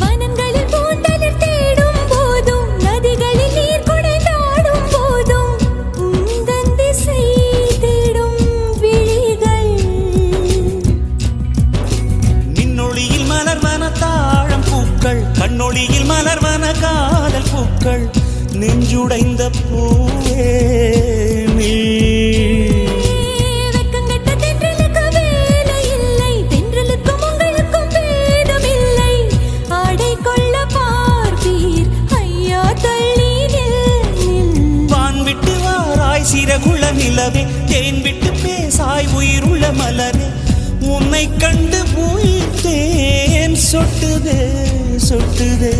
வனங்களில் பூந்தளிர் தேடும் போதும் நதிகளில் நீர் குடைந்தாடும் போதும் உந்தன் திசை தேடும் விழிகள் மின்னொளியில் மலர்வன தாழம் பூக்கள் கண்ணொளியில் மலர்வன காதல் பூக்கள் நெஞ்சுடைந்த பூவே சிறகுள்ள நிலவே தேன் விட்டு பேசாய் உயிருள்ள மலரே உன்னை கண்டு உயிர் தேன் சொட்டுதே சொட்டுதே